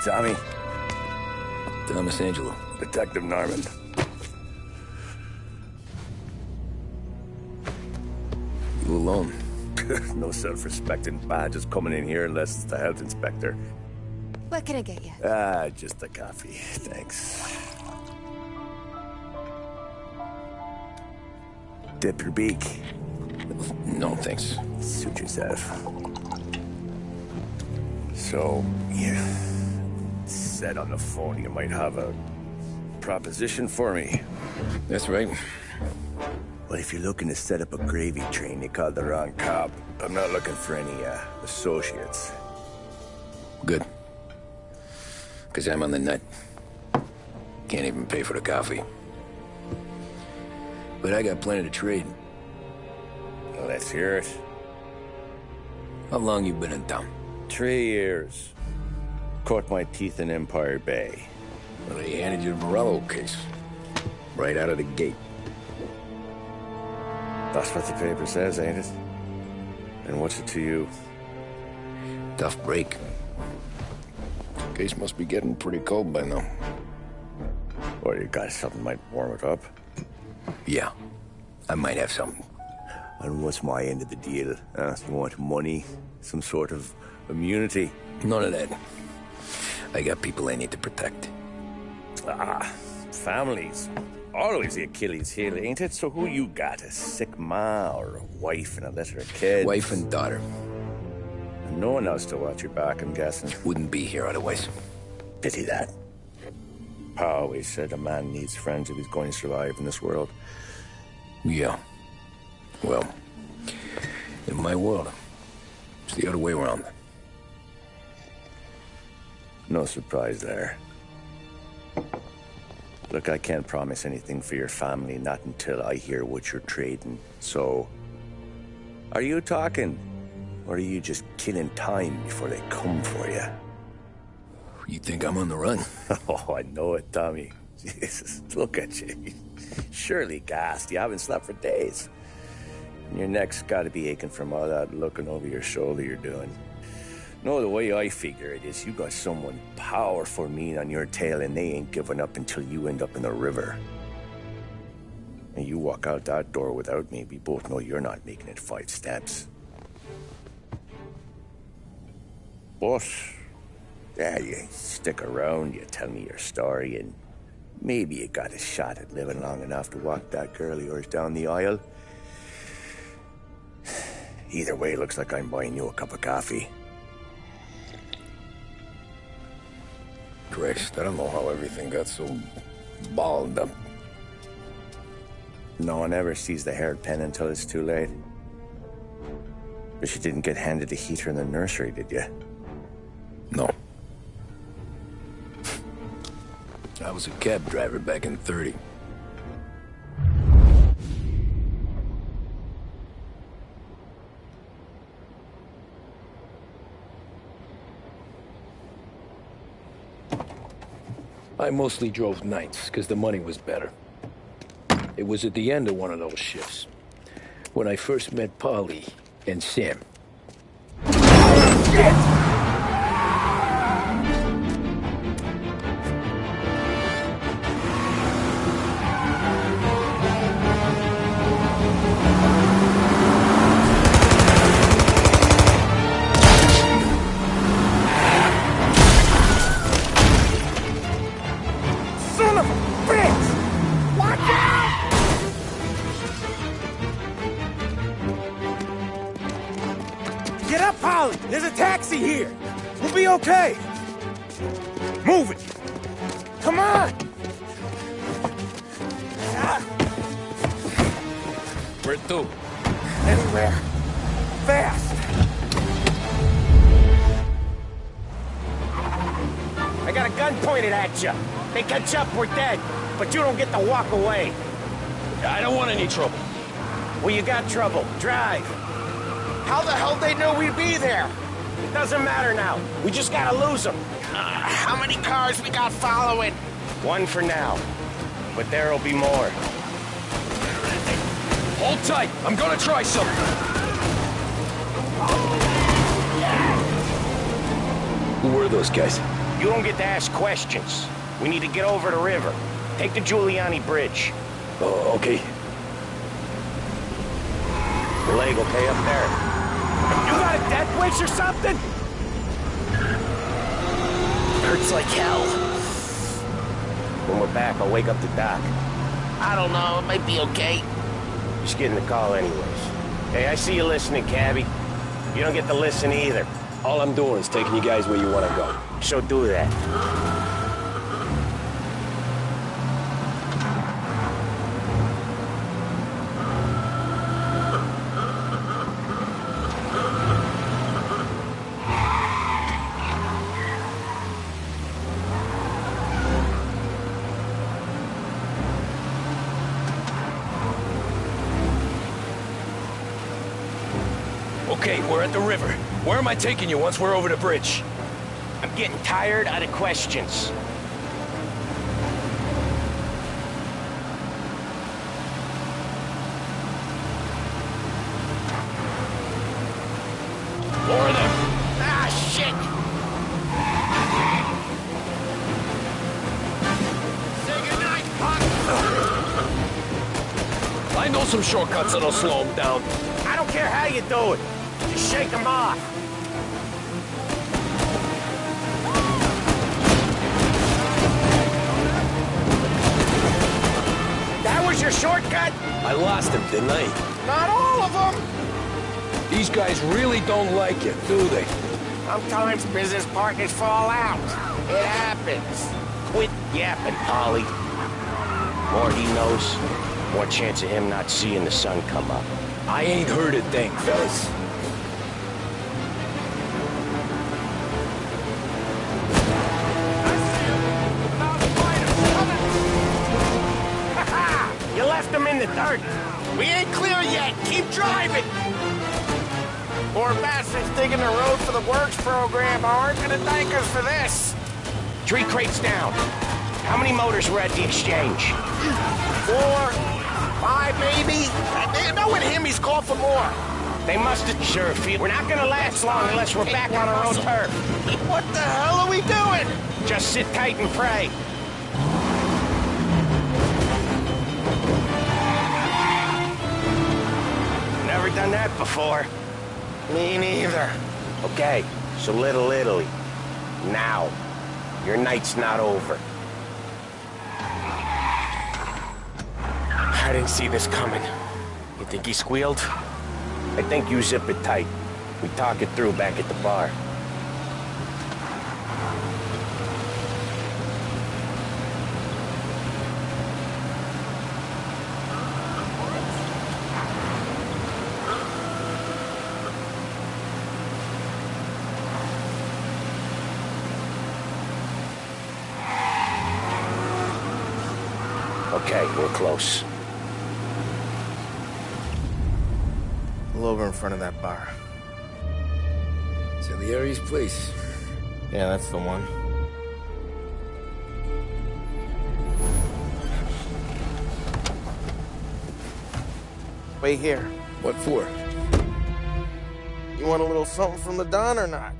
Tommy. Thomas Angelo. Detective Norman. You alone? No self-respecting badges coming in here unless it's the health inspector. What can I get you? Just a coffee. Thanks. Dip your beak. No, thanks. Suit yourself. So, you said on the phone you might have a proposition for me. That's right. Well, if you're looking to set up a gravy train, you called the wrong cop. I'm not looking for any, associates. Good. Because I'm on the nut. Can't even pay for the coffee. But I got plenty to trade. Well, let's hear it. How long you been in town? 3 years. Caught my teeth in Empire Bay. Well, they handed you the Morello case. Right out of the gate. That's what the paper says, ain't it? And what's it to you? Tough break. Case must be getting pretty cold by now. Or you got something might warm it up? Yeah, I might have something. And what's my end of the deal? You want money? Some sort of immunity? None of that. I got people I need to protect. Families. Always the Achilles heel, ain't it? So who you got? A sick ma or a wife and a litter of kids? Wife and daughter. And no one else to watch your back, I'm guessing. Wouldn't be here otherwise. Pity that. Pa always said a man needs friends if he's going to survive in this world. Yeah. Well, in my world, it's the other way around. No surprise there. Look, I can't promise anything for your family, not until I hear what you're trading. So, are you talking? Or are you just killing time before they come for you? You think I'm on the run? Oh, I know it, Tommy. Jesus, look at you. Surely gassed. You haven't slept for days. And your neck's got to be aching from all that looking over your shoulder you're doing. No, the way I figure it is you got someone powerful mean on your tail and they ain't giving up until you end up in the river. And you walk out that door without me, we both know you're not making it 5 steps. But, yeah, you stick around, you tell me your story, and maybe you got a shot at living long enough to walk that girl of yours down the aisle. Either way, looks like I'm buying you a cup of coffee. Christ, I don't know how everything got so balled up. No one ever sees the hairpin until it's too late. But you didn't get handed a heater in the nursery, did you? No. I was a cab driver back in '30. I mostly drove nights, because the money was better. It was at the end of one of those shifts, when I first met Polly and Sam. Shit! Get up, Holly! There's a taxi here! We'll be okay! Move it! Come on! Where to? Anywhere. Fast! I got a gun pointed at you. They catch up, we're dead. But you don't get to walk away. I don't want any trouble. Well, you got trouble. Drive. How the hell they know we'd be there? It doesn't matter now. We just gotta lose them. How many cars we got following? One for now. But there'll be more. Hold tight. I'm gonna try something. Who were those guys? You don't get to ask questions. We need to get over the river. Take the Giuliani Bridge. Oh, okay. Your leg okay up there? You got a death wish or something? Hurts like hell. When we're back, I'll wake up the doc. I don't know, it might be okay. Just getting the call anyways. Hey, I see you listening, cabbie. You don't get to listen either. All I'm doing is taking you guys where you want to go. So do that. Okay, we're at the river. Where am I taking you once we're over the bridge? I'm getting tired of the questions. More of them! Ah, shit! Say goodnight, Puck! I know some shortcuts that'll slow them down. I don't care how you do it. Just shake them off. That was your shortcut? I lost him, didn't I? Not all of them. These guys really don't like it, do they? Sometimes business partners fall out. It happens. Quit yapping, Polly. More he knows, more chance of him not seeing the sun come up. I ain't heard a thing, fellas. You left them in the dirt. We ain't clear yet. Keep driving. Poor bastards digging the road for the works program aren't gonna thank us for this. 3 crates down. How many motors were at the exchange? 4, 5 maybe. They know with him he's called for more. They must have sure feel we're not gonna last long unless we're back on our own turf. What the hell are we doing? Just sit tight and pray. Never done that before. Me neither. Okay, so Little Italy. Now. Your night's not over. I didn't see this coming. You think he squealed? I think you zip it tight. We talk it through back at the bar. Okay, we're close. Pull over in front of that bar. Salieri's place. Yeah, that's the one. Wait here. What for? You want a little something from the Don or not?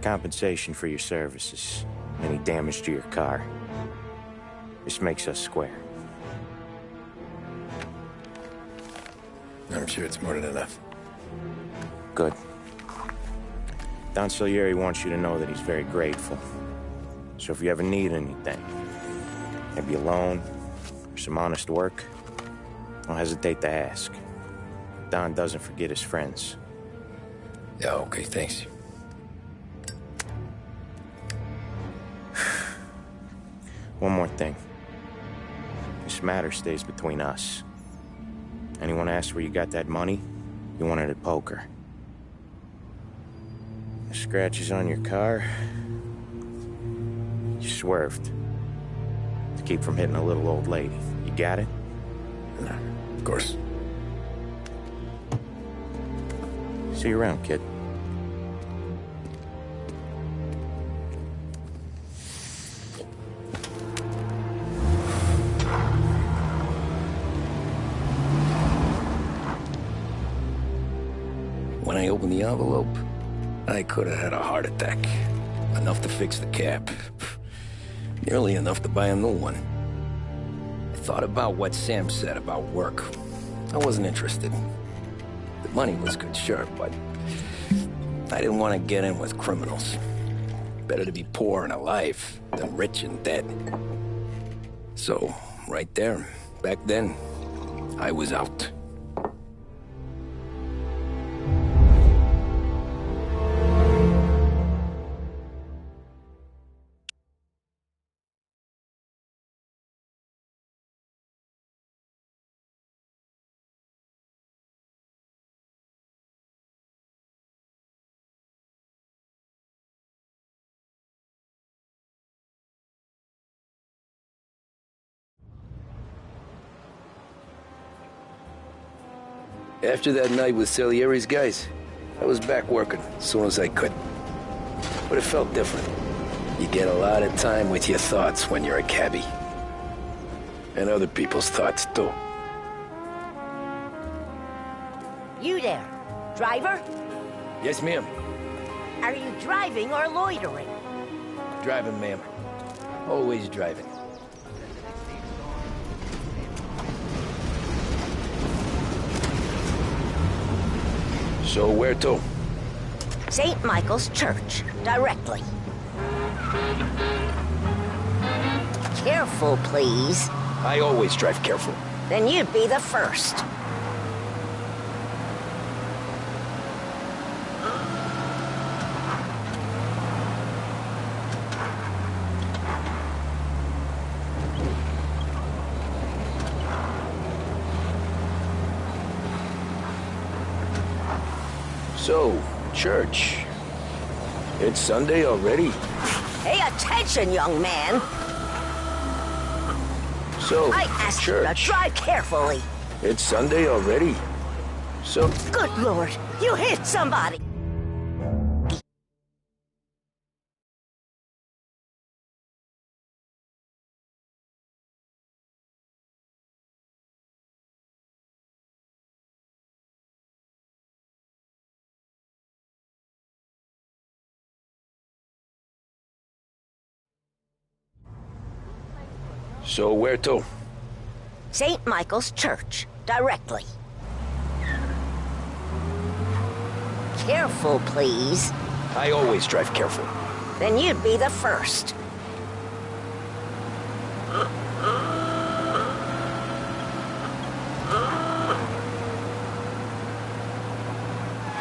Compensation for your services. Any damage to your car. This makes us square. I'm sure it's more than enough. Good. Don Salieri wants you to know that he's very grateful. So if you ever need anything, maybe a loan, For some honest work, don't hesitate to ask. Don doesn't forget his friends. Yeah, okay, thanks. One more thing. This matter stays between us. Anyone asks where you got that money, you won it at poker. The scratches on your car, you swerved. To keep from hitting a little old lady. You got it? Nah, of course. See you around, kid. When I opened the envelope, I could have had a heart attack. Enough to fix the cap. Nearly enough to buy a new one. I thought about what Sam said about work. I wasn't interested. The money was good, sure, but I didn't want to get in with criminals. Better to be poor and alive than rich and dead. So, right there, back then, I was out. After that night with Salieri's guys, I was back working as soon as I could. But it felt different. You get a lot of time with your thoughts when you're a cabbie. And other people's thoughts, too. You there, driver? Yes, ma'am. Are you driving or loitering? Driving, ma'am. Always driving. So where to? St. Michael's Church, directly. Careful, please. I always drive careful. Then you'd be the first. So, church. It's Sunday already? Pay attention, young man. So, I asked you to drive carefully. It's Sunday already? So... Good Lord, you hit somebody. So where to? St. Michael's Church, directly. Careful, please. I always drive careful. Then you'd be the first.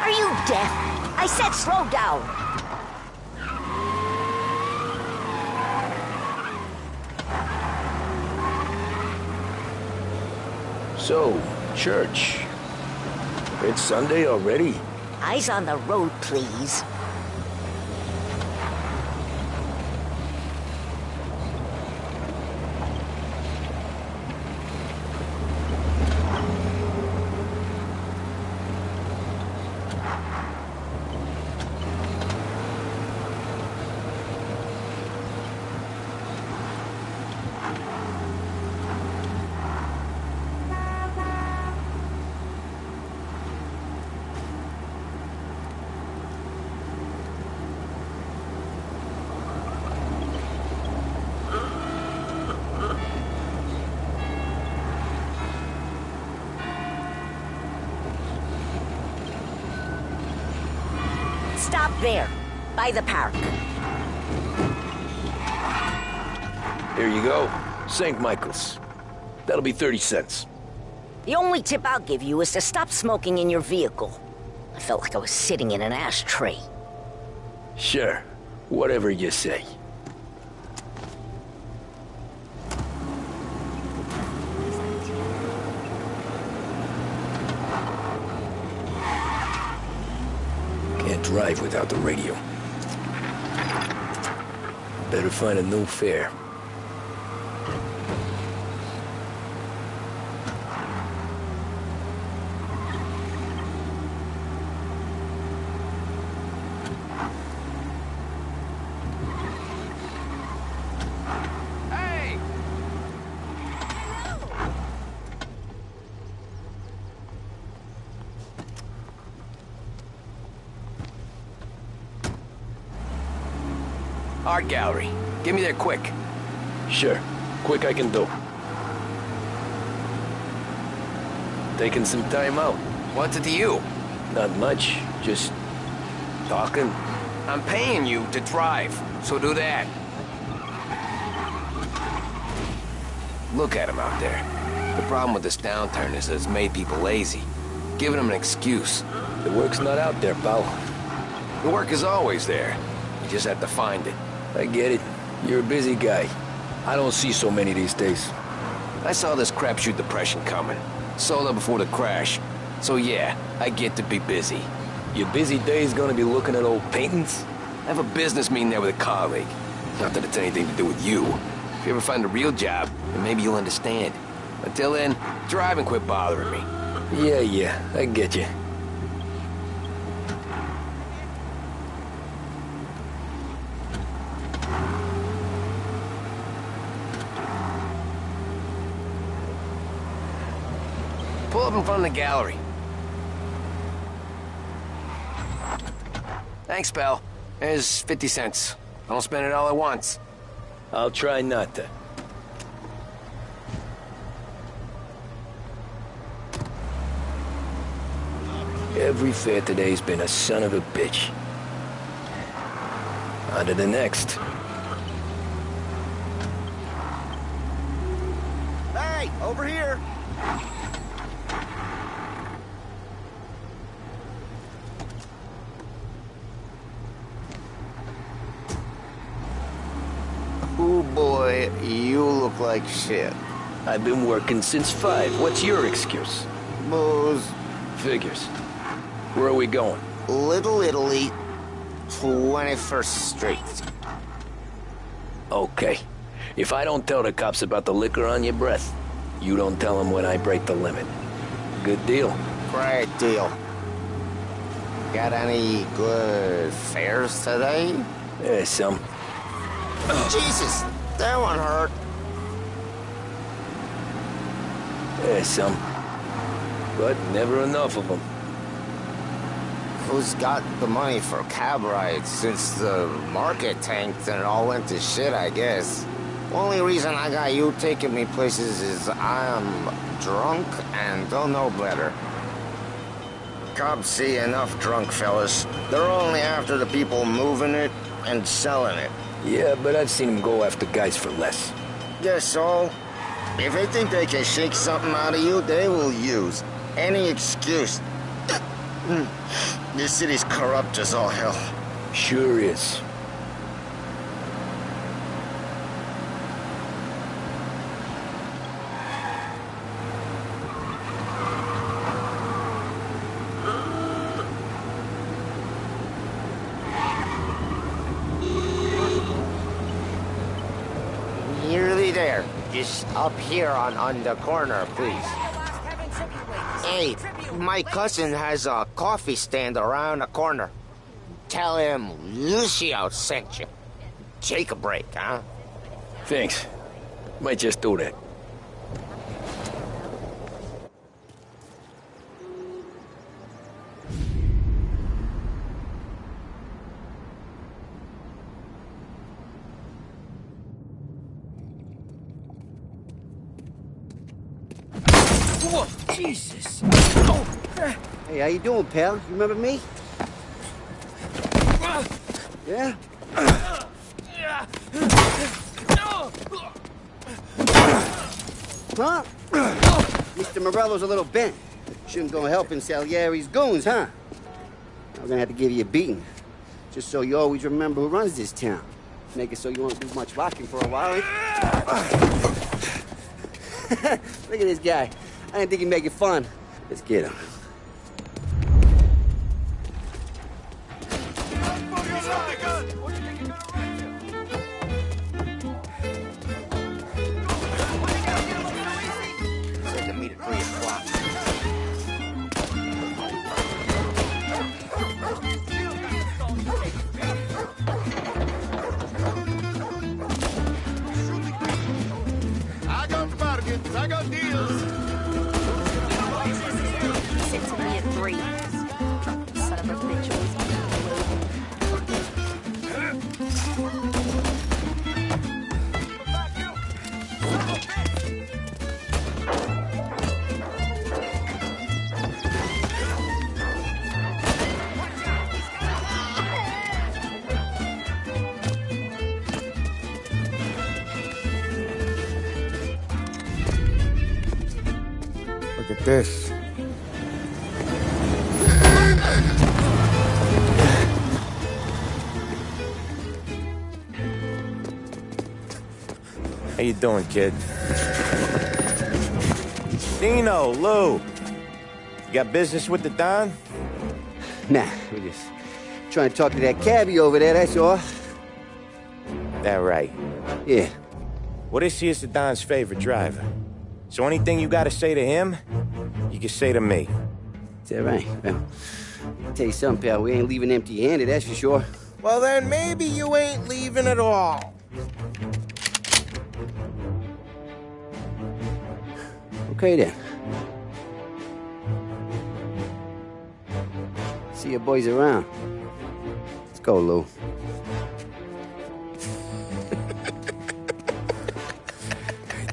Are you deaf? I said slow down. So, church. It's Sunday already? Eyes on the road, please. Stop there, by the park. Here you go. St. Michael's. That'll be 30 cents. The only tip I'll give you is to stop smoking in your vehicle. I felt like I was sitting in an ashtray. Sure. Whatever you say. Can't drive without the radio. Better find a new fare. Art gallery. Get me there quick. Sure. Quick I can do. Taking some time out. What's it to you? Not much. Just talking. I'm paying you to drive, so do that. Look at him out there. The problem with this downturn is that it's made people lazy. Giving them an excuse. The work's not out there, pal. The work is always there. You just have to find it. I get it. You're a busy guy. I don't see so many these days. I saw this crapshoot depression coming. Sold up before the crash. So yeah, I get to be busy. Your busy day's gonna be looking at old paintings? I have a business meeting there with a colleague. Not that it's anything to do with you. If you ever find a real job, then maybe you'll understand. Until then, drive and quit bothering me. Yeah, I get you. Pull up in front of the gallery. Thanks, pal. There's 50 cents. I don't spend it all at once. I'll try not to. Every fare today's been a son of a bitch. On to the next. Hey, over here! Oh boy, you look like shit. I've been working since 5. What's your excuse? Booze. Figures. Where are we going? Little Italy, 21st Street. Okay. If I don't tell the cops about the liquor on your breath, you don't tell them when I break the limit. Good deal. Great deal. Got any good fares today? Yeah, some. Jesus, that one hurt. Yeah, some. But never enough of them. Who's got the money for cab rides since the market tanked and it all went to shit, I guess? Only reason I got you taking me places is I'm drunk and don't know better. Cops see enough drunk fellas. They're only after the people moving it and selling it. Yeah, but I've seen them go after guys for less. Guess so. If they think they can shake something out of you, they will use any excuse. This city's corrupt as all hell. Sure is. Nearly there. Just up here on the corner, please. Hey, my cousin has a coffee stand around the corner. Tell him Lucio sent you. Take a break, huh? Thanks. Might just do that. Whoa, Jesus. Hey, how you doing, pal? You remember me? Yeah? huh? Mr. Morello's a little bent. Shouldn't go helping Salieri's goons, huh? I'm gonna have to give you a beating. Just so you always remember who runs this town. Make it so you won't do much rocking for a while. Look at this guy. I didn't think he'd make it fun. Let's get him. Said to meet at 3 o'clock. I got bargains, I got deals. He said to me at 3. Son of a bitch always Look at this. How you doing, kid? Dino, Lou. You got business with the Don? Nah, we're just trying to talk to that cabbie over there, that's all. That right. Yeah. Well, this here's the Don's favorite driver. So anything you gotta say to him, you can say to me. Is that right? Well, I'll tell you something, pal. We ain't leaving empty-handed, that's for sure. Well, then maybe you ain't leaving at all. Okay, then. See your boys around. Let's go, Lou.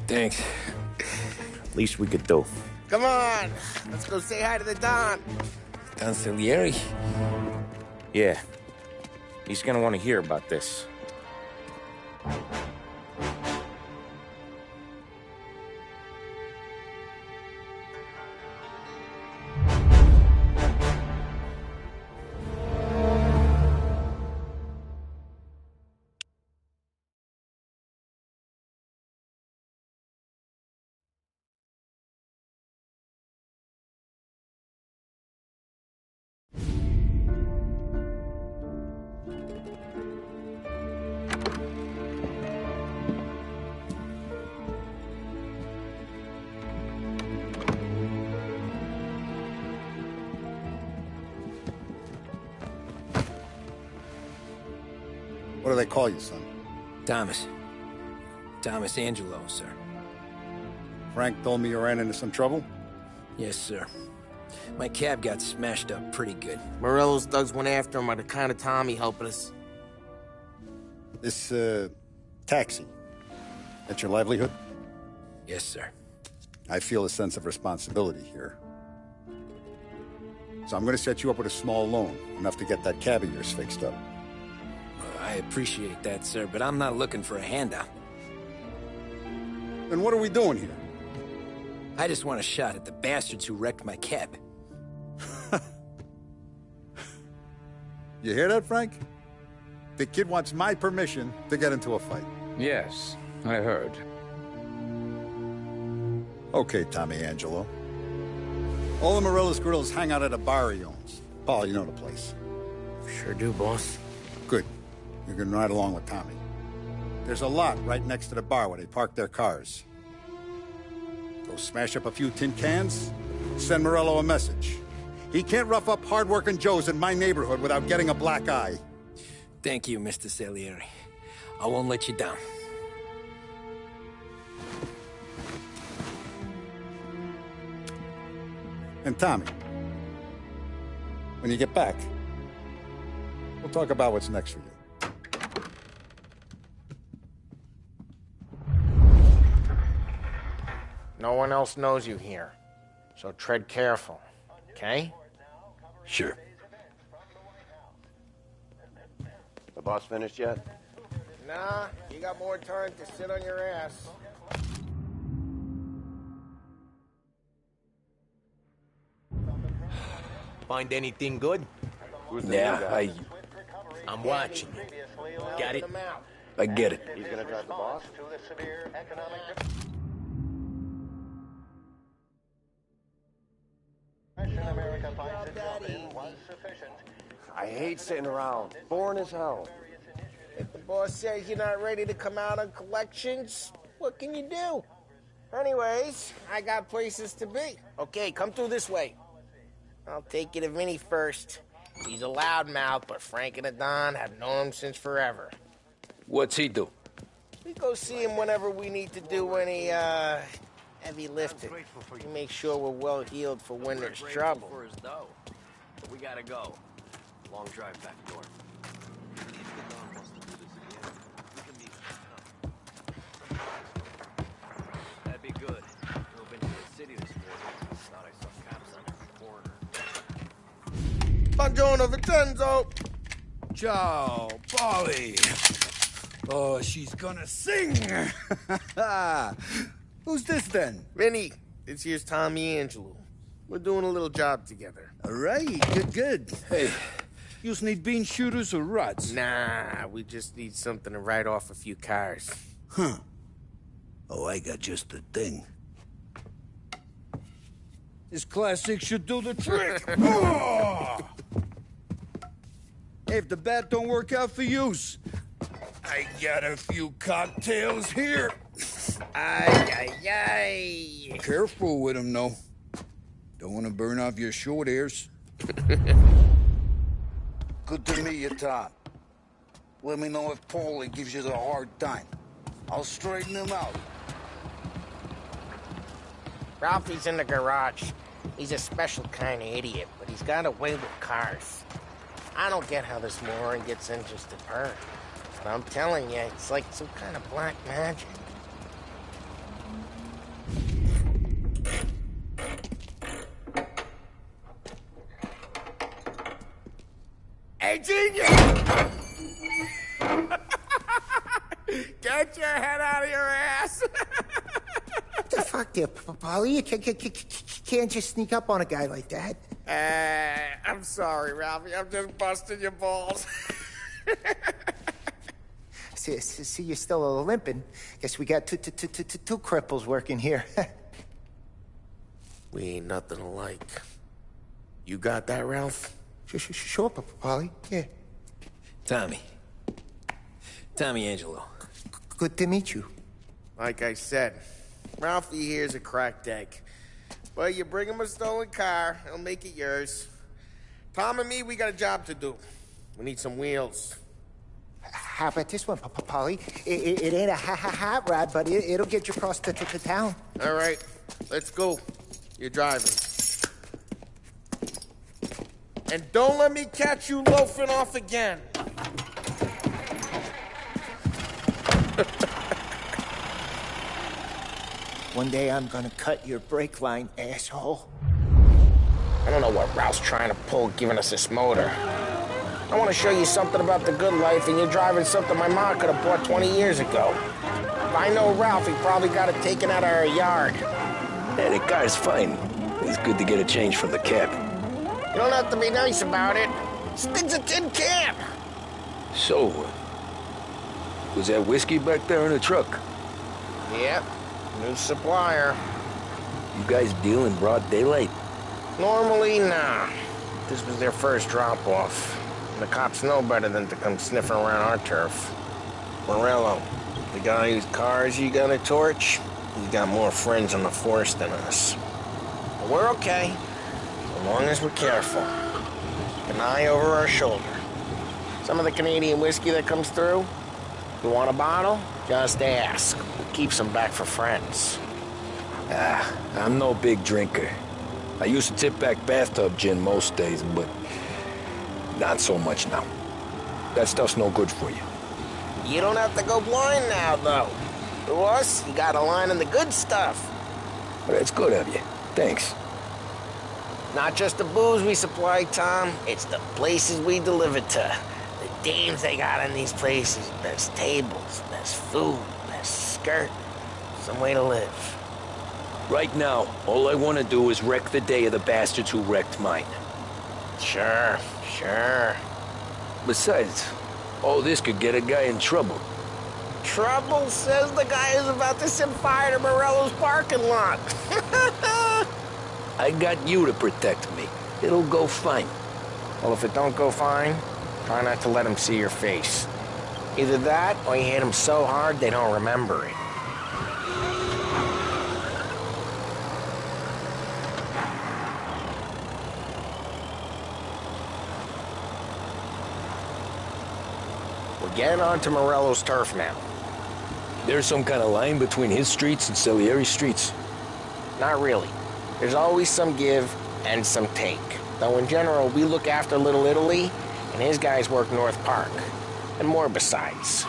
Thanks. Least we could do. Come on, let's go say hi to the Don. Don Salieri? Yeah. He's gonna want to hear about this. What do they call you, son? Thomas. Thomas Angelo, sir. Frank told me you ran into some trouble? Yes, sir. My cab got smashed up pretty good. Morello's thugs went after him on account of Tommy helping us. This, taxi. That's your livelihood? Yes, sir. I feel a sense of responsibility here. So I'm gonna set you up with a small loan, enough to get that cab of yours fixed up. I appreciate that, sir, but I'm not looking for a handout. Then what are we doing here? I just want a shot at the bastards who wrecked my cab. You hear that, Frank? The kid wants my permission to get into a fight. Yes, I heard. Okay, Tommy Angelo. All the Morello's girls hang out at a bar he owns. Paul, you know the place. Sure do, boss. Good. You can ride along with Tommy. There's a lot right next to the bar where they park their cars. Go smash up a few tin cans, send Morello a message. He can't rough up hard-working Joes in my neighborhood without getting a black eye. Thank you, Mr. Salieri. I won't let you down. And Tommy, when you get back, we'll talk about what's next for you. No one else knows you here, so tread careful, okay? Sure. The boss finished yet? Nah, you got more time to sit on your ass. Find anything good? Yeah, I'm watching you. Got it? I get it. He's gonna drive the boss? I hate sitting around. Boring as hell. If the boss says you're not ready to come out on collections, what can you do? Anyways, I got places to be. Okay, come through this way. I'll take you to Vinny first. He's a loudmouth, but Frank and the Don have known him since forever. What's he do? We go see him whenever we need to do any, heavy lifting. We make sure we're well healed for when there's trouble. For his dough. But we gotta go. Long drive back north. That'd be good. Drove into the city this morning. Thought I saw cops on the corner. Buongiorno, Vincenzo! Ciao, Polly. Oh, she's gonna sing. Who's this then? Vinny, this here's Tommy Angelo. We're doing a little job together. All right, good. Hey, you need bean shooters or rods? Nah, we just need something to write off a few cars. Huh. Oh, I got just the thing. This classic should do the trick. Oh! Hey, if the bat don't work out for use, I got a few cocktails here. Ay. Careful with them, though. Don't want to burn off your short hairs. Good to meet you, Tom. Let me know if Paulie gives you the hard time. I'll straighten him out. Ralphie's in the garage. He's a special kind of idiot, but he's got a way with cars. I don't get how this moron gets interested in her. But I'm telling you, it's like some kind of black magic. Hey, genius! Get your head out of your ass! What the fuck there, Polly? You can't just sneak up on a guy like that. I'm sorry, Ralphie. I'm just busting your balls. See, you're still limping. Guess we got two cripples working here. We ain't nothing alike. You got that, Ralph? Sure, Polly. Yeah. Tommy Angelo. Good to meet you. Like I said, Ralphie here's a cracked egg. But you bring him a stolen car, he'll make it yours. Tom and me, we got a job to do. We need some wheels. How about this one, Polly? It ain't a hot rod, but it'll get you across to town. All right, let's go. You're driving. And don't let me catch you loafing off again. One day I'm gonna cut your brake line, asshole. I don't know what Ralph's trying to pull giving us this motor. I want to show you something about the good life, and you're driving something my mom could have bought 20 years ago. If I know Ralph, he probably got it taken out of our yard. Yeah, the car's fine. It's good to get a change from the cab. You don't have to be nice about it. This thing's a tin can. So, was that whiskey back there in the truck? Yep, new supplier. You guys deal in broad daylight? Normally, nah. This was their first drop-off. The cops know better than to come sniffing around our turf. Morello, the guy whose cars you got a torch, he's got more friends on the force than us. But we're okay, as long as we're careful. Keep an eye over our shoulder. Some of the Canadian whiskey that comes through, you want a bottle? Just ask. We'll keep some back for friends. I'm no big drinker. I used to tip back bathtub gin most days, but not so much now. That stuff's no good for you. You don't have to go blind now, though. To us, you got a line in the good stuff. But it's good of you. Thanks. Not just the booze we supply, Tom. It's the places we deliver to. The dames they got in these places. Best tables, best food, best skirt. Some way to live. Right now, all I want to do is wreck the day of the bastards who wrecked mine. Sure. Besides, all this could get a guy in trouble. Trouble, says the guy who's about to set fire to Morello's parking lot. I got you to protect me. It'll go fine. Well, if it don't go fine, try not to let him see your face. Either that, or you hit them so hard they don't remember it. We're getting onto Morello's turf now. There's some kind of line between his streets and Salieri's streets. Not really. There's always some give and some take. Though in general, we look after Little Italy, and his guys work North Park. And more besides.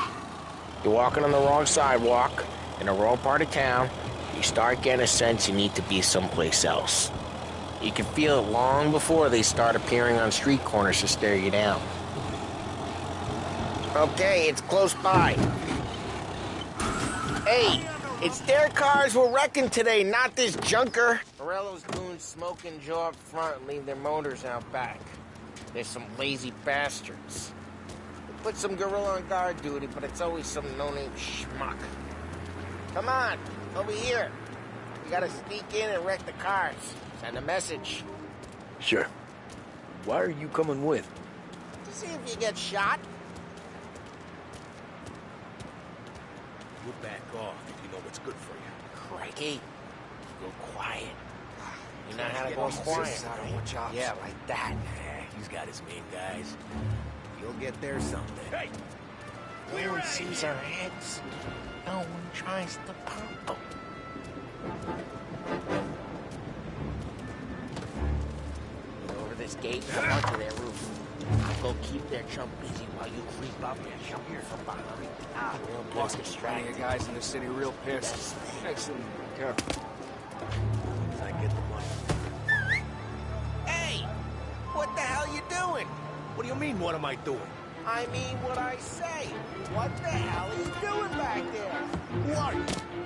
You're walking on the wrong sidewalk, in the wrong part of town, you start getting a sense you need to be someplace else. You can feel it long before they start appearing on street corners to stare you down. Okay, it's close by. Hey, it's their cars we're wrecking today, not this junker. Morello's goons smoke and jaw up front and leave their motors out back. They're some lazy bastards. They put some gorilla on guard duty, but it's always some no-name schmuck. Come on, over here. We gotta sneak in and wreck the cars. Send a message. Sure. Why are you coming with? To see if you get shot. You back off if you know what's good for you. Crikey. Go quiet. You know how to go quiet, right? Yeah, like that. Yeah, he's got his main guys. You'll get there someday. Hey! No one sees our heads. No one tries to pop them. Go over this gate and come onto their roof. I'll go keep their chump busy while you creep up and jump here from behind. Real Lost plenty of guys in the city real pissed. Excellent. Careful. As I get the money. Hey! What the hell you doing? What do you mean, what am I doing? I mean what I say. What the hell are you doing back there? What?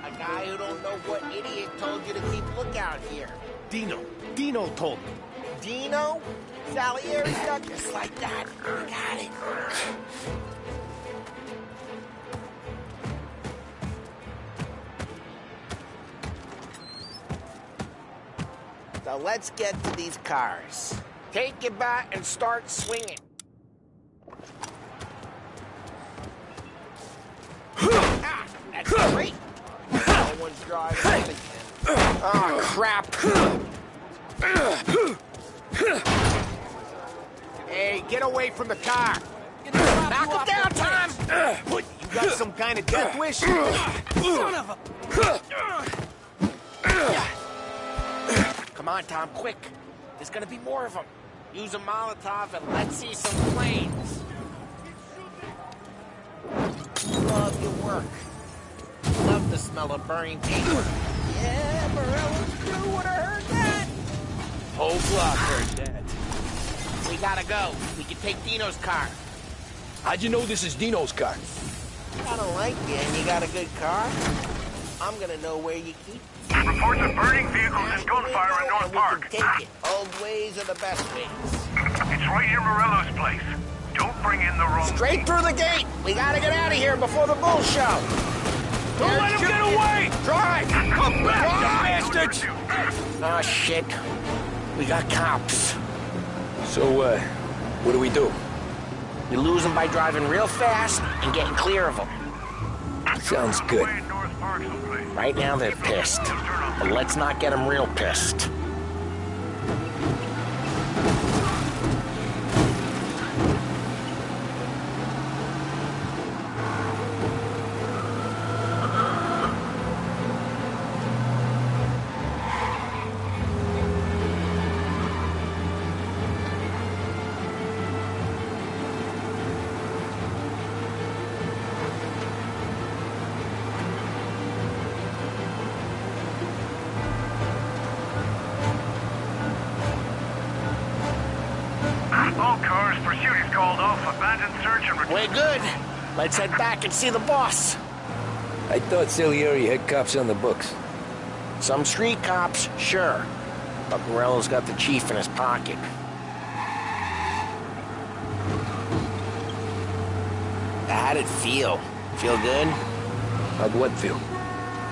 A guy who don't know what idiot told you to keep lookout here. Dino told me. Dino? Salieri's got just like that. Got it. So let's get to these cars. Take your bat and start swinging. Ah, that's great. No one's driving anything. Oh, crap. Hey, get away from the car. Knock him down, Tom. What, you got some kind of death wish? Son of a... Come on, Tom, quick. There's gonna be more of them. Use a Molotov and let's see some flames. Love your work. Love the smell of burning paper. Yeah, Morello's crew would have heard that. Whole block heard that. We gotta go. We can take Dino's car. How'd you know this is Dino's car? I don't like you and you got a good car. I'm gonna know where you keep. Reports of burning vehicles and gunfire in North Park. We can take it. Old ways are the best ways. It's right near Morello's place. Don't bring in the wrong... Straight through the gate. We gotta get out of here before the bull show. Don't let him get away! Drive! Come back, you bastards! Oh, shit. We got cops. So, what do we do? You lose them by driving real fast and getting clear of them. Sounds good. Right now they're pissed. But let's not get them real pissed. All cars, pursuit is called off. Abandoned search and return. We're good. Let's head back and see the boss. I thought Salieri had cops on the books. Some street cops, sure. But Morello's got the chief in his pocket. How'd it feel? Feel good? How'd what feel?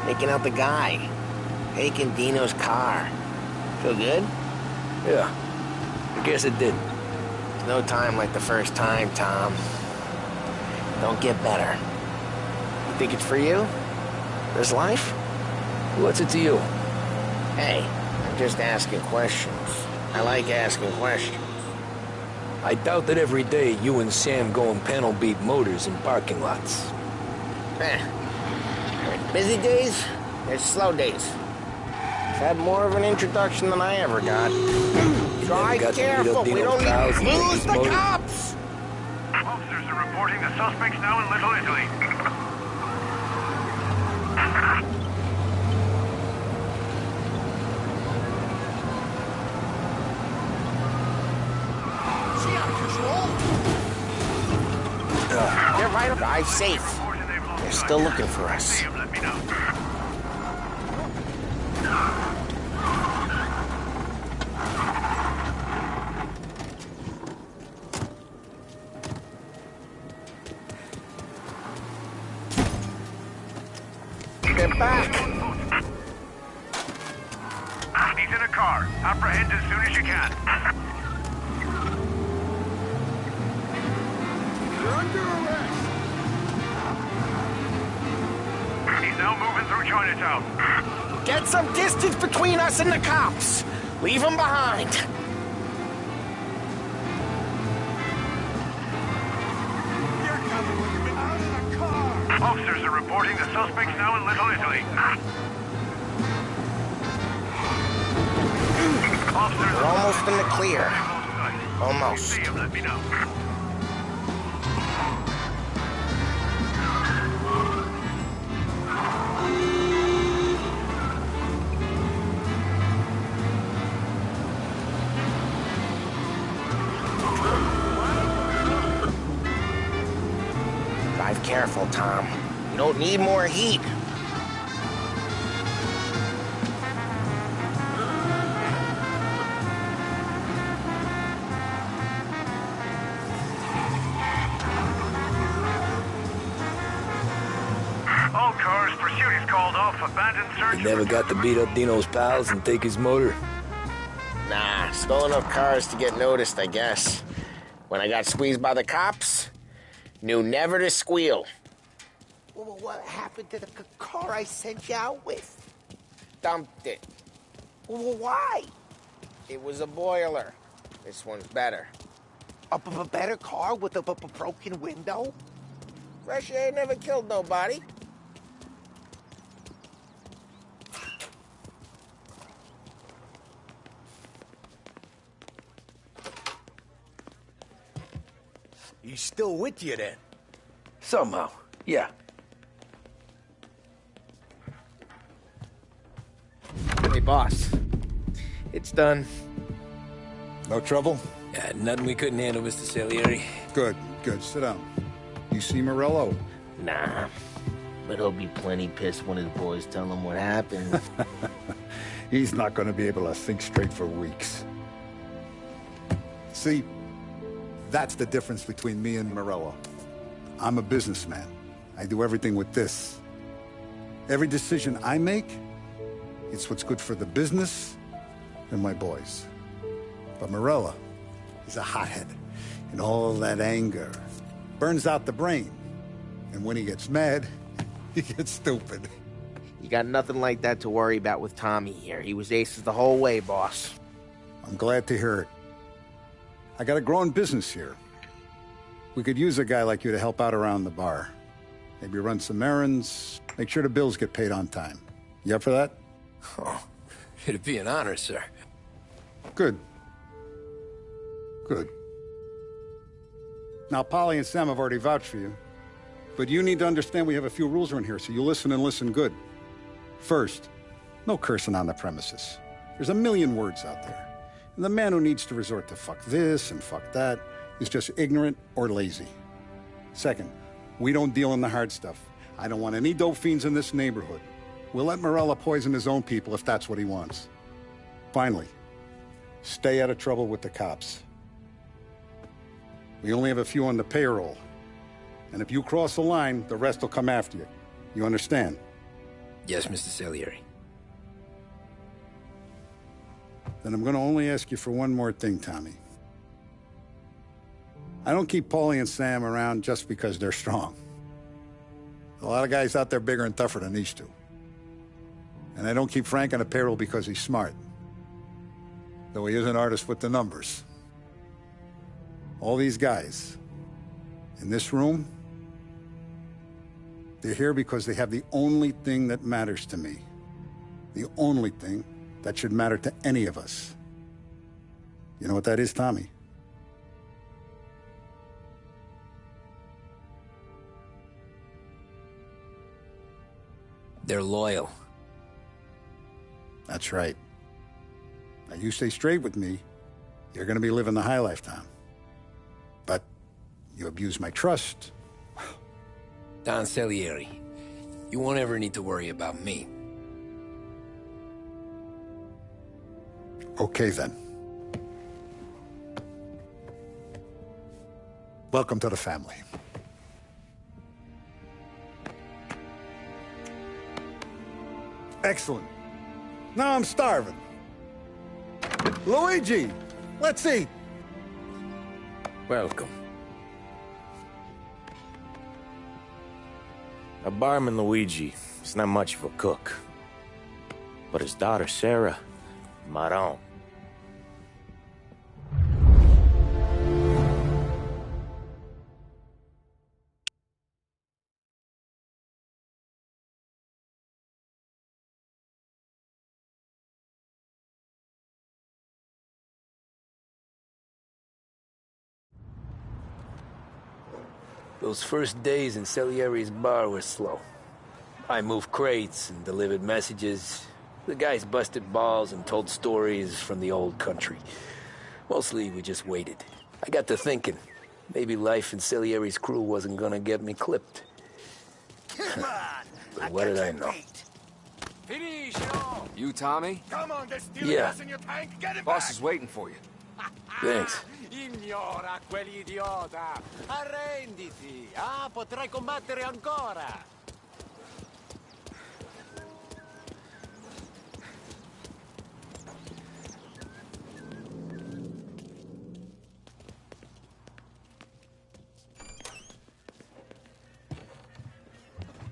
Taking out the guy. Taking Dino's car. Feel good? Yeah, I guess it did. No time like the first time, Tom. Don't get better. You think it's for you? This life? What's it to you? Hey, I'm just asking questions. I like asking questions. I doubt that every day you and Sam go and panel beat motors in parking lots. There's busy days, there's slow days. I've had more of an introduction than I ever got. Drive careful, we don't need to lose the cops! Officers are reporting the suspects now in Little Italy. They're right. Drive safe. They're still looking for us. Let me know. They're back. He's in a car. Apprehend as soon as you can. You're under arrest. He's now moving through Chinatown. Get some distance between us and the cops. Leave them behind. You're coming when you've been out of the car. Officers are reporting the suspects now in Little Italy. Officers We're almost in the clear. Almost. See him, let me know. Drive careful, Tom. You don't need more heat. All cars, pursuit is called off. Abandoned search. You never got to beat up Dino's pals and take his motor? Nah, stole enough cars to get noticed, I guess. When I got squeezed by the cops, knew never to squeal. Well, what happened to the car I sent you out with? Dumped it. Well, why? It was a boiler. This one's better. A better car with a broken window? Fresh air never killed nobody. He's still with you then? Somehow, yeah. Hey, boss. It's done. No trouble? Yeah, nothing we couldn't handle, Mr. Salieri. Good, good. Sit down. You see Morello? Nah. But he'll be plenty pissed when his boys tell him what happened. He's not going to be able to think straight for weeks. See, that's the difference between me and Morello. I'm a businessman. I do everything with this. Every decision I make, it's what's good for the business and my boys. But Morello, he's a hothead. And all that anger burns out the brain. And when he gets mad, he gets stupid. You got nothing like that to worry about with Tommy here. He was aces the whole way, boss. I'm glad to hear it. I got a growing business here. We could use a guy like you to help out around the bar. Maybe run some errands, make sure the bills get paid on time. You up for that? Oh, it'd be an honor, sir. Good. Good. Now, Polly and Sam have already vouched for you. But you need to understand we have a few rules around here, so you listen and listen good. First, no cursing on the premises. There's a million words out there. And the man who needs to resort to fuck this and fuck that is just ignorant or lazy. Second, we don't deal in the hard stuff. I don't want any dope fiends in this neighborhood. We'll let Morello poison his own people if that's what he wants. Finally, stay out of trouble with the cops. We only have a few on the payroll. And if you cross the line, the rest will come after you. You understand? Yes, Mr. Salieri. Then I'm gonna only ask you for one more thing, Tommy. I don't keep Paulie and Sam around just because they're strong. A lot of guys out there bigger and tougher than these two. And I don't keep Frank on the payroll because he's smart. Though he is an artist with the numbers. All these guys in this room, they're here because they have the only thing that matters to me. The only thing that should matter to any of us. You know what that is, Tommy? They're loyal. That's right. Now, you stay straight with me, you're gonna be living the high life, Tom. But you abuse my trust. Don Salieri, you won't ever need to worry about me. Okay, then. Welcome to the family. Excellent. Now I'm starving. Luigi, let's eat. Welcome. A barman Luigi is not much of a cook. But his daughter Sarah, Maron. Those first days in Salieri's bar were slow. I moved crates and delivered messages. The guys busted balls and told stories from the old country. Mostly, we just waited. I got to thinking, maybe life in Salieri's crew wasn't gonna get me clipped. But what did I know? You, Tommy? Come on, there's still Yeah. gas in your tank. Get it Boss back. is waiting for you. Thanks. Ignora quell'idiota! Arrenditi! Ah, potrai combattere ancora!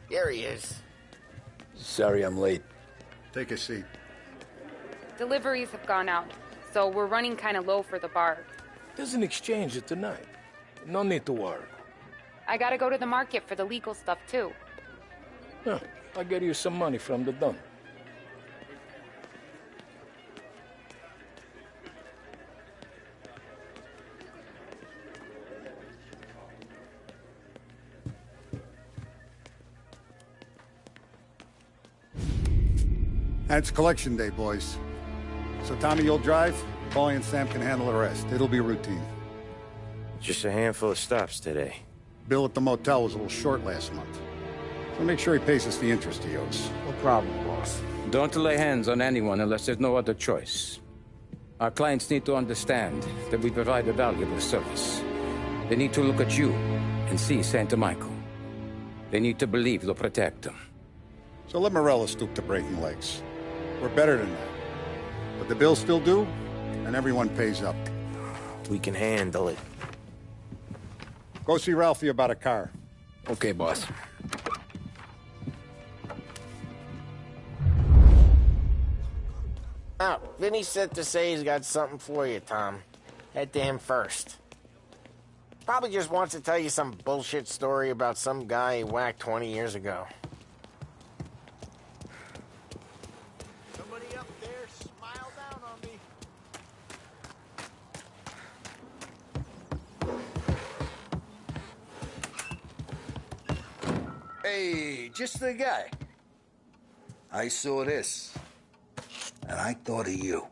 Here he is. Sorry I'm late. Take a seat. Deliveries have gone out, so we're running kind of low for the bar. There's an exchange tonight. No need to worry. I gotta go to the market for the legal stuff, too. Huh, I'll get you some money from the Don. And it's collection day, boys. So Tommy, you'll drive. Paulie and Sam can handle the rest. It'll be routine. Just a handful of stops today. Bill at the motel was a little short last month. So make sure he pays us the interest he owes. No problem, boss. Don't lay hands on anyone unless there's no other choice. Our clients need to understand that we provide a valuable service. They need to look at you and see Santa Michael. They need to believe you'll protect them. So let Morello stoop to breaking legs. We're better than that. But the bill's still due, and everyone pays up. We can handle it. Go see Ralphie about a car. Okay, boss. Oh, Vinny said to say he's got something for you, Tom. Head to him first. Probably just wants to tell you some bullshit story about some guy he whacked 20 years ago. Somebody up there smile down on me. Hey, just the guy. I saw this, and I thought of you.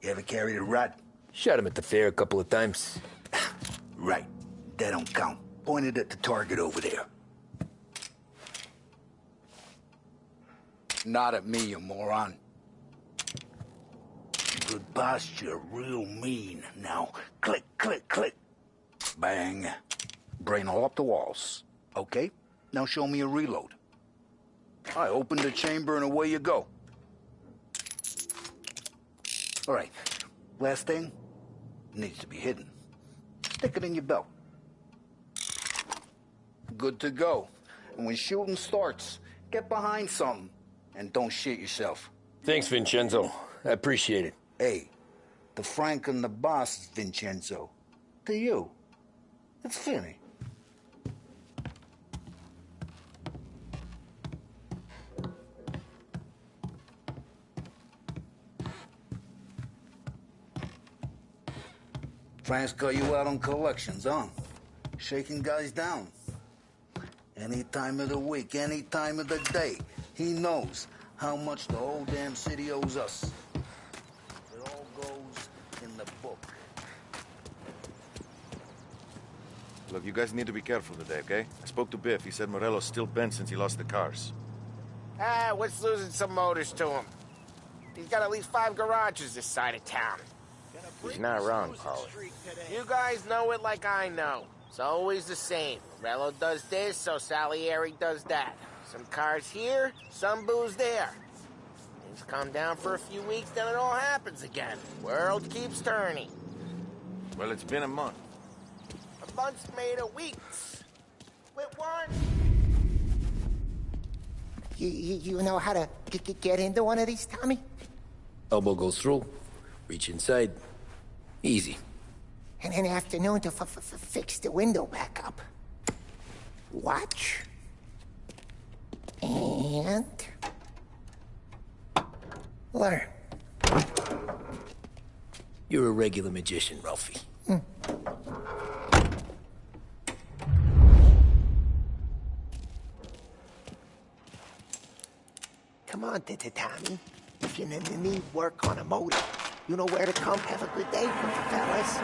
You ever carried a rat? Shot him at the fair a couple of times. Right. That don't count. Pointed at the target over there. Not at me, you moron. Good posture real mean. Now, click, click, click. Bang. Brain all up the walls. Okay, now show me a reload. I open the chamber and away you go. All right, last thing, needs to be hidden. Stick it in your belt. Good to go. And when shooting starts, get behind something and don't shit yourself. Thanks, Vincenzo. I appreciate it. Hey, the Frank and the boss is Vincenzo. To you, it's Finny. Frank's got you out on collections, huh? Shaking guys down. Any time of the week, any time of the day, he knows how much the whole damn city owes us. It all goes in the book. Look, you guys need to be careful today, okay? I spoke to Biff. He said Morello's still bent since he lost the cars. Ah, what's losing some motors to him? He's got at least 5 garages this side of town. He's not wrong, Paulie. You guys know it like I know. It's always the same. Morello does this, so Salieri does that. Some cars here, some booze there. Things calm down for a few weeks, then it all happens again. World keeps turning. Well, it's been a month. A month's made of weeks. Quit one. You know how to get into one of these, Tommy? Elbow goes through. Reach inside. Easy. And an afternoon to fix the window back up. Watch. And... learn. You're a regular magician, Ralphie. Come on, Tommy. If you need work on a motor, you know where to come. Have a good day, fellas.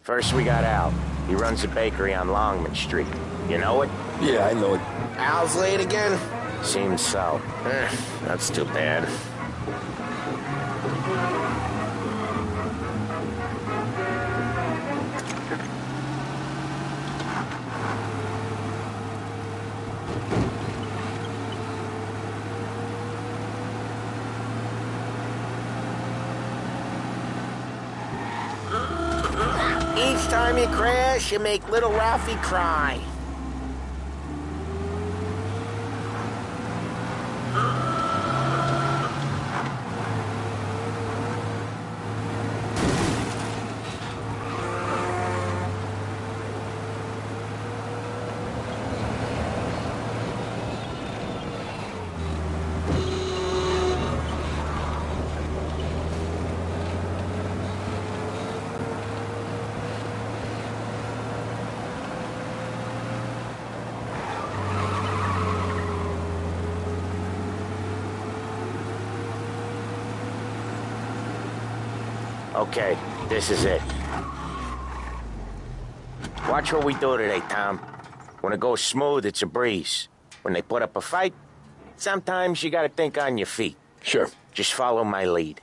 First, we got Al. He runs a bakery on Longman Street. You know it? Yeah, I know it. Al's late again? Seems so. That's too bad. Each time you crash, you make little Ralphie cry. Okay, this is it. Watch what we do today, Tom. When it goes smooth, it's a breeze. When they put up a fight, sometimes you gotta think on your feet. Sure. Just follow my lead.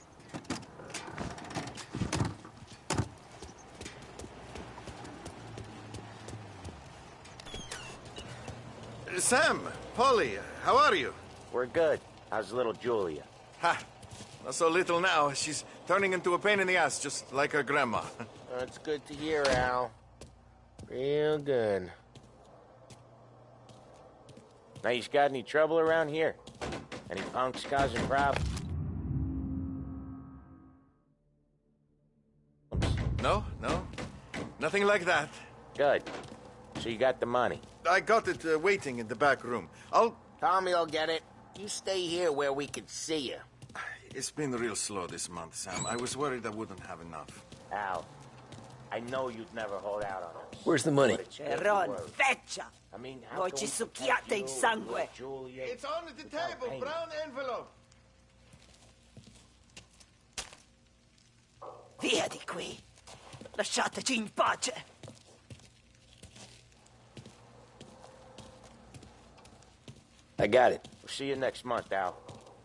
Sam, Polly, how are you? We're good. How's little Julia? Ha! Not so little now. She's turning into a pain in the ass, just like her grandma. That's good to hear, Al. Real good. Now, you got any trouble around here? Any punks causing problems? No. Nothing like that. Good. So you got the money? I got it waiting in the back room. Tommy'll get it. You stay here where we can see you. It's been real slow this month, Sam. I was worried I wouldn't have enough. Al, I know you'd never hold out on us. Where's the money? Ron, feccia! I mean, Voi ci succhiate il sangue! It's on the table, brown envelope. Via di qui! Lasciateci in pace! I got it. We'll see you next month, Al.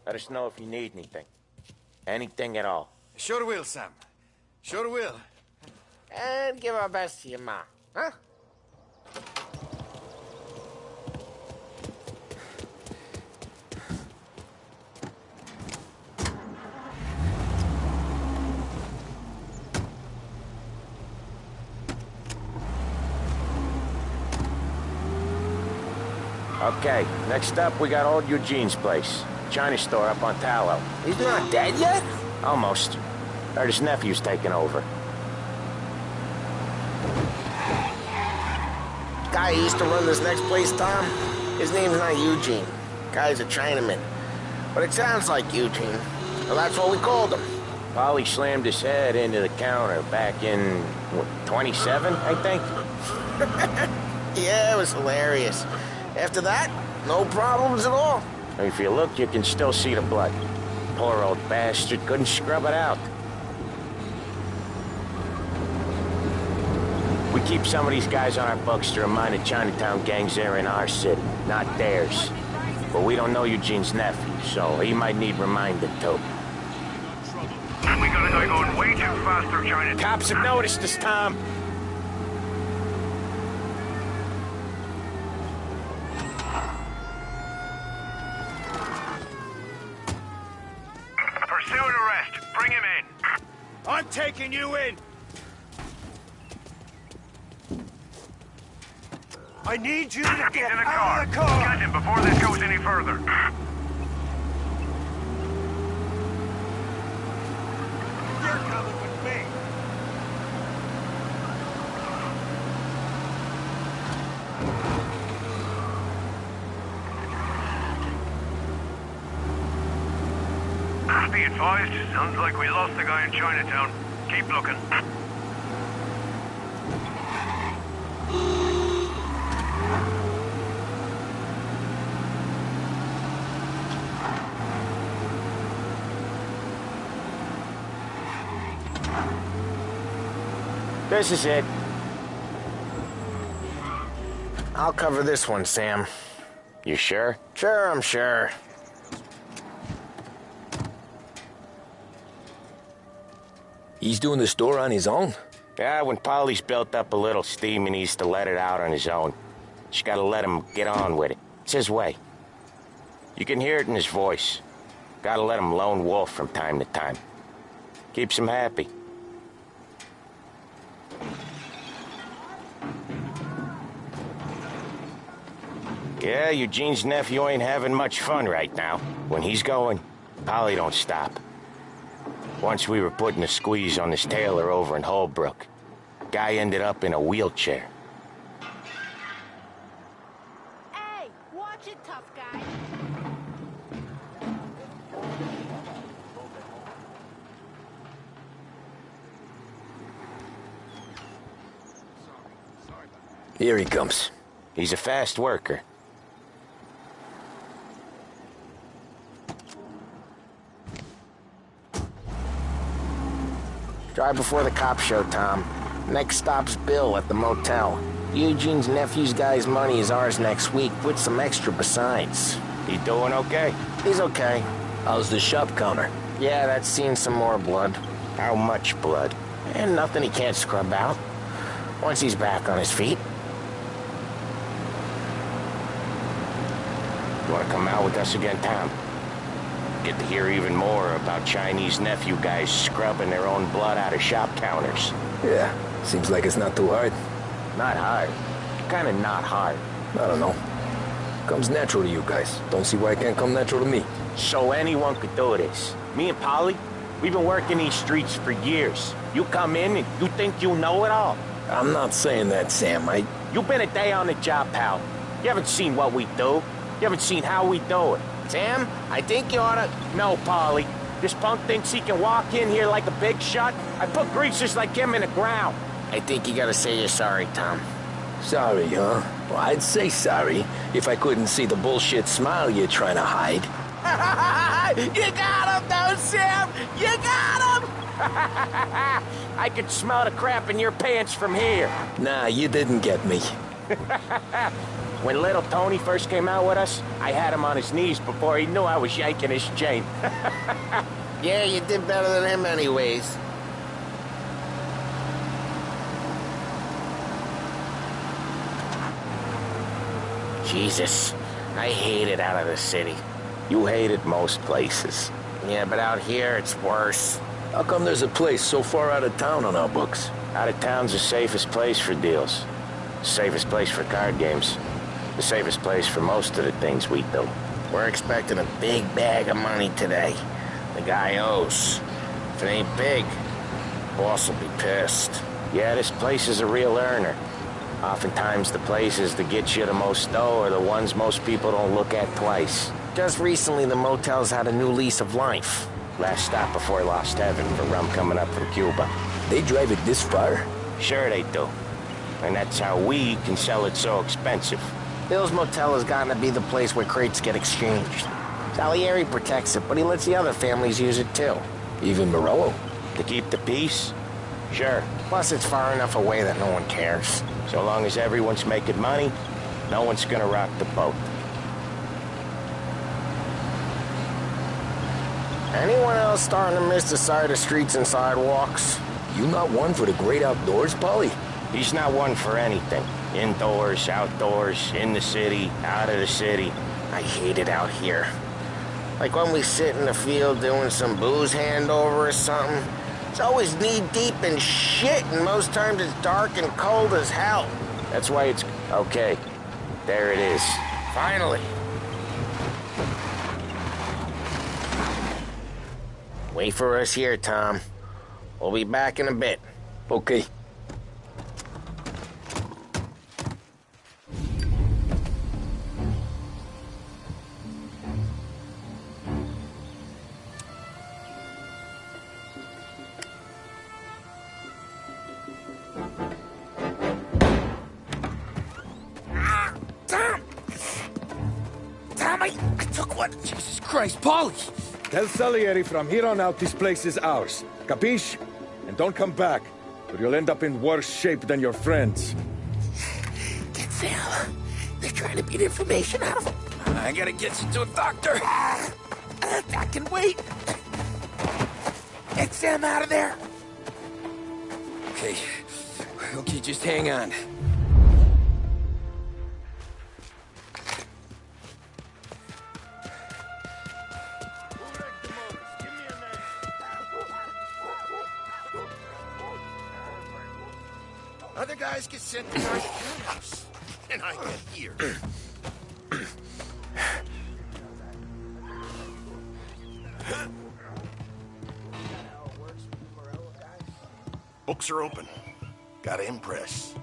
Let us know if you need anything. Anything at all. Sure will, Sam. Sure will. And give our best to your ma, huh? Okay, next up we got old Eugene's place. China store up on Tallow. He's not dead yet? Almost. Heard his nephew's taking over. Guy who used to run this next place, Tom, his name's not Eugene. Guy's a Chinaman. But it sounds like Eugene. Well, that's what we called him. Polly slammed his head into the counter back in, what, 27, I think? Yeah, it was hilarious. After that, no problems at all. If you look, you can still see the blood. Poor old bastard couldn't scrub it out. We keep some of these guys on our books to remind the Chinatown gangs they're in our city, not theirs. But we don't know Eugene's nephew, so he might need reminding too. We got a guy going way too fast through Chinatown. Cops have noticed us, Tom. Pursue and arrest. Bring him in. I'm taking you in. I need you to He's get in the out car. of the car. Get him before this goes any further. You're coming with me. Be advised, sounds like we lost the guy in Chinatown. Keep looking. This is it. I'll cover this one, Sam. You sure? Sure, I'm sure. He's doing the store on his own? Yeah, when Polly's built up a little steam, he needs to let it out on his own. Just gotta let him get on with it. It's his way. You can hear it in his voice. Gotta let him lone wolf from time to time. Keeps him happy. Yeah, Eugene's nephew ain't having much fun right now. When he's going, Polly don't stop. Once we were putting a squeeze on this tailor over in Holbrook. Guy ended up in a wheelchair. Hey, watch it, tough guy. Here he comes. He's a fast worker. Drive before the cops show, Tom. Next stop's Bill at the motel. Eugene's nephew's guy's money is ours next week, with some extra besides. He doing okay? He's okay. How's the shop counter? Yeah, that's seen some more blood. How much blood? And nothing he can't scrub out. Once he's back on his feet. You want to come out with us again, Tom? Get to hear even more about Chinese nephew guys scrubbing their own blood out of shop counters. Yeah, seems like it's not too hard. Not hard. Kind of not hard. I don't know. Comes natural to you guys. Don't see why it can't come natural to me. So anyone could do this. Me and Polly, we've been working these streets for years. You come in and you think you know it all. I'm not saying that, Sam. You've been a day on the job, pal. You haven't seen what we do. You haven't seen how we do it. Sam, I think you oughta... No, Polly. This punk thinks he can walk in here like a big shot. I put greasers like him in the ground. I think you gotta say you're sorry, Tom. Sorry, huh? Well, I'd say sorry if I couldn't see the bullshit smile you're trying to hide. You got him, though, Sam! You got him! I could smell the crap in your pants from here. Nah, you didn't get me. When little Tony first came out with us, I had him on his knees before he knew I was yanking his chain. Yeah, you did better than him anyways. Jesus, I hate it out of the city. You hate it most places. Yeah, but out here, it's worse. How come there's a place so far out of town on our books? Out of town's the safest place for deals. The safest place for card games. The safest place for most of the things we do. We're expecting a big bag of money today. The guy owes. If it ain't big, boss will be pissed. Yeah, this place is a real earner. Oftentimes the places that get you the most dough are the ones most people don't look at twice. Just recently, the motel's had a new lease of life. Last stop before Lost Heaven for rum coming up from Cuba. They drive it this far? Sure they do. And that's how we can sell it so expensive. Bill's Motel has gotten to be the place where crates get exchanged. Salieri protects it, but he lets the other families use it too. Even Morello? To keep the peace? Sure. Plus, it's far enough away that no one cares. So long as everyone's making money, no one's gonna rock the boat. Anyone else starting to miss the side of streets and sidewalks? You not one for the great outdoors, Polly? He's not one for anything. Indoors, outdoors, in the city, out of the city. I hate it out here. Like when we sit in the field doing some booze handover or something. It's always knee-deep in shit, and most times it's dark and cold as hell. That's why it's... Okay. There it is. Finally. Wait for us here, Tom. We'll be back in a bit. Okay. I took one. Jesus Christ, Polly! Tell Salieri from here on out this place is ours. Capiche? And don't come back, or you'll end up in worse shape than your friends. Get Sal. They're trying to beat information out of him. I gotta get you to a doctor. I can wait. Get Sam out of there. Okay. Okay, just hang on. Other guys get sent to our house, and I get here. Books are open. Gotta impress.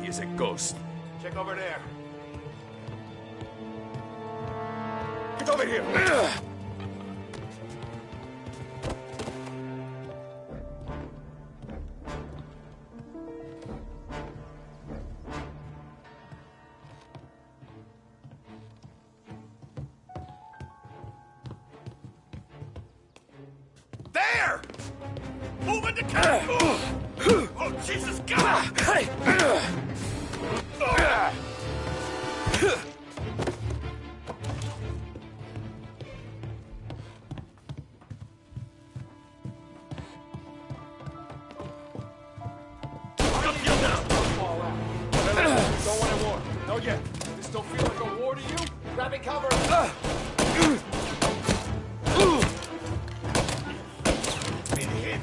He's a ghost. Check over there. Get over here! There! Move into camp! Oh, Jesus God! Don't want a war. No yet. This don't feel like a war to you? Grabbing cover. Been hit.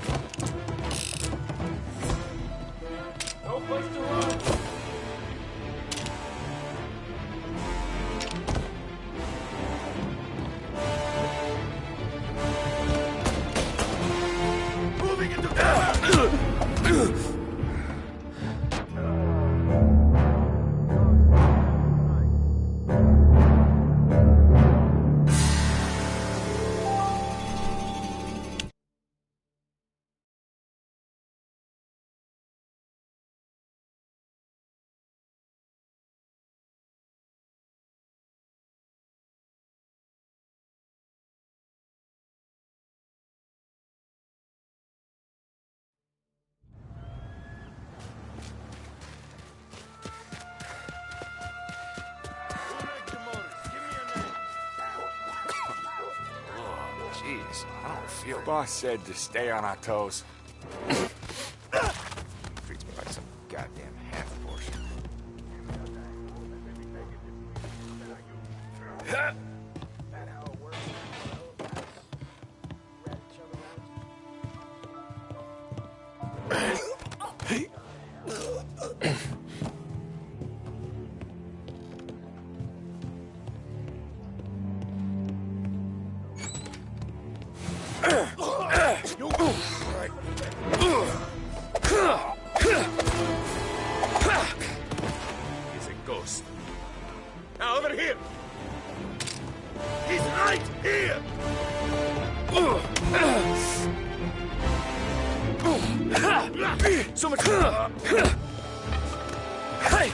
No place to run. Boss said to stay on our toes. Treats me like some goddamn half-portion. He's a ghost. Now over here. He's right here. So much. Hey.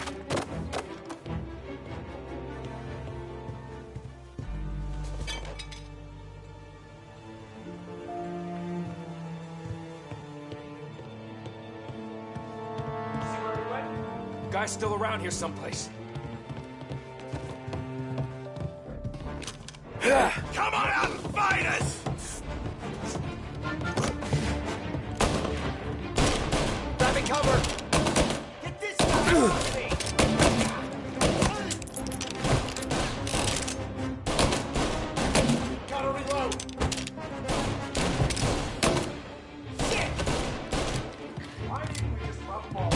Guy's still around here someplace. Come on out and fight us! Grabbing cover! Get this guy off me! Gotta reload! Shit! Why didn't we just drop them all?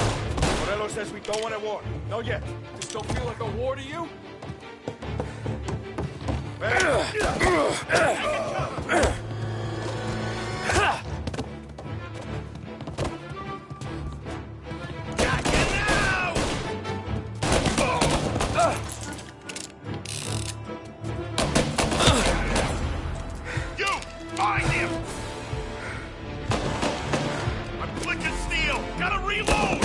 Morello says we don't want a war. No yet. This don't feel like a war to you? Got you now! You! Find him! I'm clicking steel! Gotta reload!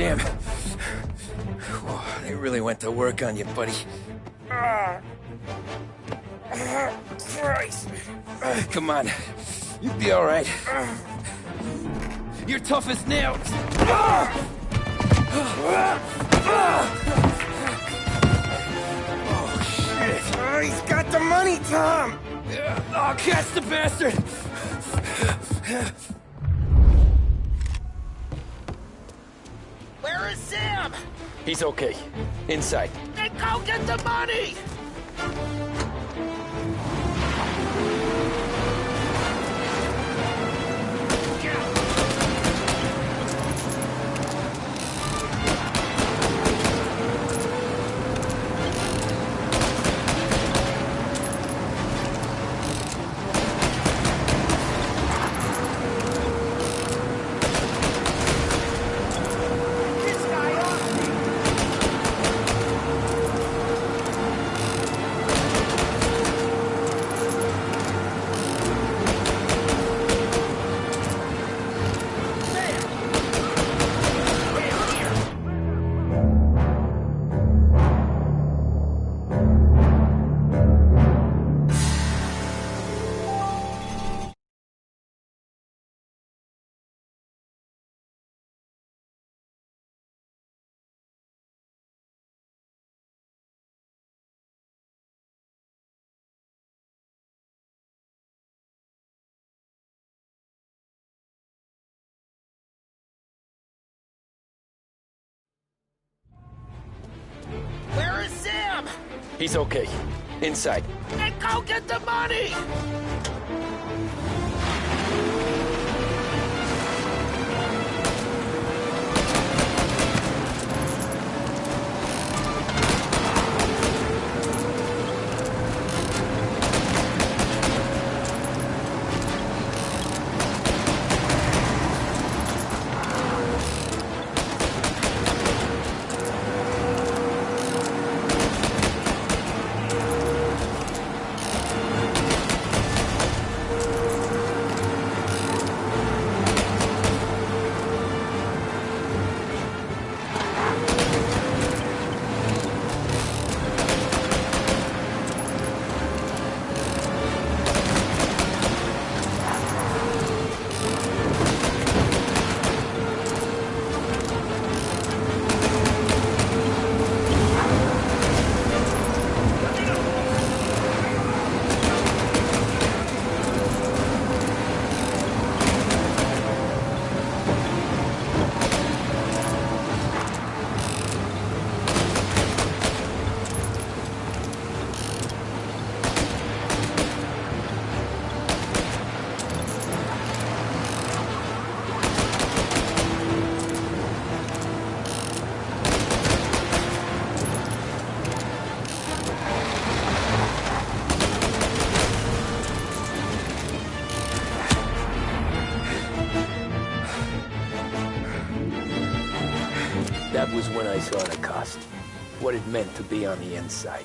Sam. Whoa, they really went to work on you, buddy. Christ. Come on. You'll be all right. You're tough as nails. Oh, shit. Oh, he's got the money, Tom. Oh, catch the bastard. Where is Sam? He's okay. Inside. Then go get the money! Where is Sam? He's okay. Inside. Then go get the money! That was when I saw the cost. What it meant to be on the inside.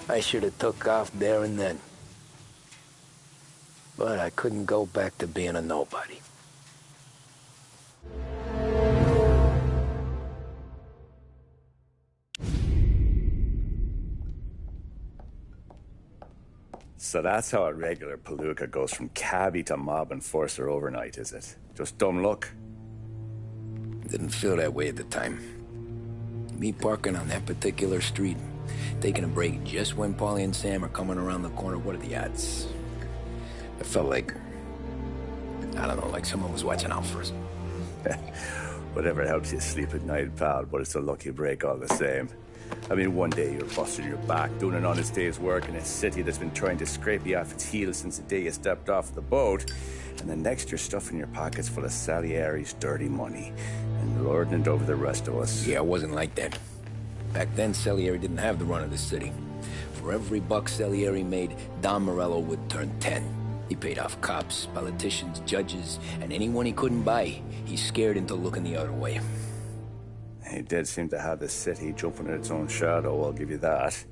I should have took off there and then. But I couldn't go back to being a nobody. So that's how a regular palooka goes from cabbie to mob enforcer overnight, is it? Just dumb luck? Didn't feel that way at the time. Me parking on that particular street, taking a break just when Paulie and Sam are coming around the corner, what are the odds? I felt like, I don't know, like someone was watching out for us. Whatever helps you sleep at night, pal, but it's a lucky break all the same. I mean, one day you're busting your back, doing an honest day's work in a city that's been trying to scrape you off its heels since the day you stepped off the boat, and the next you're stuffing your pockets full of Salieri's dirty money and lording it over the rest of us. Yeah, it wasn't like that. Back then, Salieri didn't have the run of the city. For every buck Salieri made, Don Morello would turn 10. He paid off cops, politicians, judges, and anyone he couldn't buy, he scared into looking the other way. He did seem to have the city jumping in its own shadow, I'll give you that.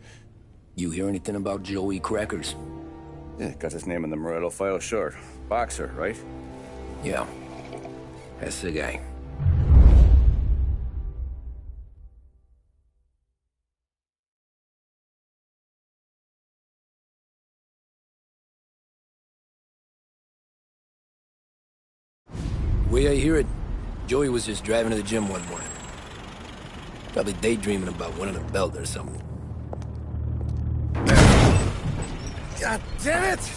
You hear anything about Joey Crackers? Yeah, got his name in the Morello file, sure. Boxer, right? Yeah, that's the guy. The way I hear it, Joey was just driving to the gym one morning. Probably daydreaming about winning a belt or something. God damn it!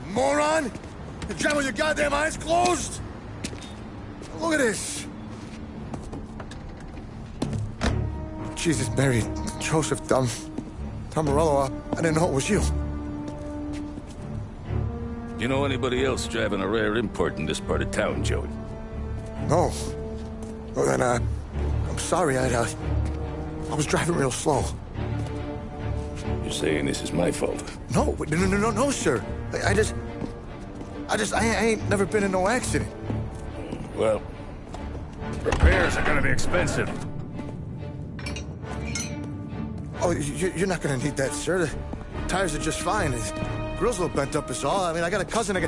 Moron! You're driving with your goddamn eyes closed? Look at this! Jesus, Mary, Joseph, Tom Morello, I didn't know it was you. You know anybody else driving a rare import in this part of town, Joey? No. Well, then, I'm sorry, I was driving real slow. You're saying this is my fault? No, sir. I ain't never been in no accident. Well, repairs are gonna be expensive. Oh, you're not gonna need that, sir. The tires are just fine. The grill's a little bent up is all. I mean, I got a cousin that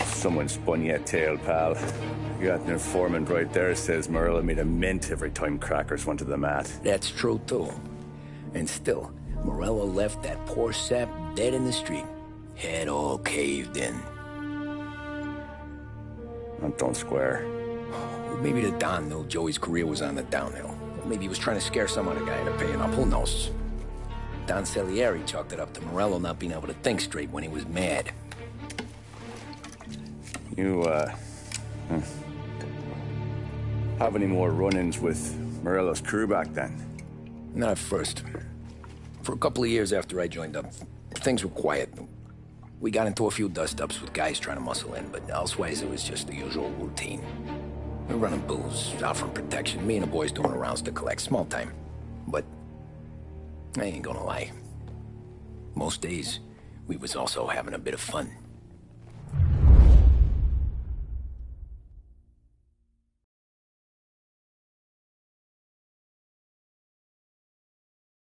Someone spun you a tale, pal. You got an informant right there says Morello made a mint every time Crackers went to the mat. That's true, too. And still, Morello left that poor sap dead in the street. Head all caved in. Don't square. Well, maybe the Don knew Joey's career was on the downhill. Maybe he was trying to scare some other guy into paying up. Who knows? Don Salieri chalked it up to Morello not being able to think straight when he was mad. You, have any more run-ins with Morello's crew back then? Not at first. For a couple of years after I joined up, things were quiet. We got into a few dust-ups with guys trying to muscle in, but elsewise it was just the usual routine. We were running booze, offering protection, me and the boys doing rounds to collect, small time. But I ain't gonna lie. Most days, we was also having a bit of fun.